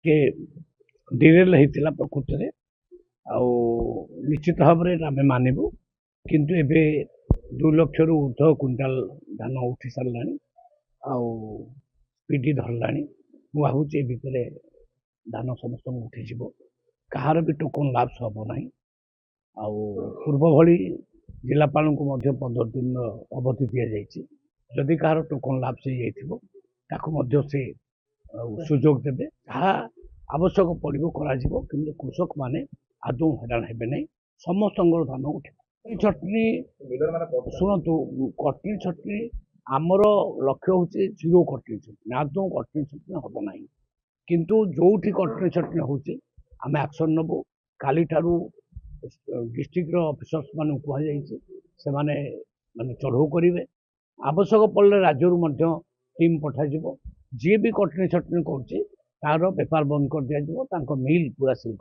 ଟିକେ ଡିରେଲ୍ ହେଇଥିଲା ପ୍ରକୃତରେ ଆଉ ନିଶ୍ଚିତ ଭାବରେ ଆମେ ମାନିବୁ କିନ୍ତୁ ଏବେ 2 ଲକ୍ଷରୁ ଉର୍ଦ୍ଧ୍ୱ କୁଇଣ୍ଟାଲ ଧାନ ଉଠି ସାରିଲାଣି ଆଉ ପିଟି ଧରିଲାଣି। ମୁଁ ଭାବୁଛି ଏ ଭିତରେ ଧାନ ସମସ୍ତଙ୍କୁ ଉଠିଯିବ, କାହାର ବି ଟୋକନ ଲାଭ ହେବ ନାହିଁ। ଆଉ ପୂର୍ବ ଭଳି ଜିଲ୍ଲାପାଳଙ୍କୁ ମଧ୍ୟ 15 ଦିନର ଅବଧି ଦିଆଯାଇଛି। ଯଦି କାହାର ଟୋକନ ଲାଭ ହେଇଯାଇଥିବ ତାକୁ ମଧ୍ୟ ସେ ସୁଯୋଗ ଦେବେ, ଯାହା ଆବଶ୍ୟକ ପଡ଼ିବ କରାଯିବ, କିନ୍ତୁ କୃଷକମାନେ ଆଦୌ ହଇରାଣ ହେବେ ନାହିଁ, ସମସ୍ତଙ୍କର ଧାନ ଉଠିବ। ଛଟନୀ ଶୁଣନ୍ତୁ, କଟନୀ ଛଟନୀ ଆମର ଲକ୍ଷ୍ୟ ହେଉଛି ଜିରୋ କଟନୀ ଛଟନୀ, ଆଦୌ କଟନୀ ଛଟନୀ ହେବ ନାହିଁ। କିନ୍ତୁ ଯୋଉଠି କଟନୀ ଛଟନୀ ହେଉଛି ଆମେ ଆକ୍ସନ୍ ନେବୁ। କାଲିଠାରୁ ଡିଷ୍ଟ୍ରିକ୍ଟର ଅଫିସର୍ସ ମାନଙ୍କୁ କୁହାଯାଇଛି, ସେମାନେ ଚଢ଼ଉ କରିବେ। ଆବଶ୍ୟକ ପଡ଼ିଲେ ରାଜ୍ୟରୁ ମଧ୍ୟ ଟିମ୍ ପଠାଯିବ। ଯିଏ ବି କଟନୀ ଛଟନୀ କରୁଛି ତାର ବେପାର ବନ୍ଦ କରିଦିଆଯିବ, ତାଙ୍କ ମିଲ୍ ପୁରା ସିଲ୍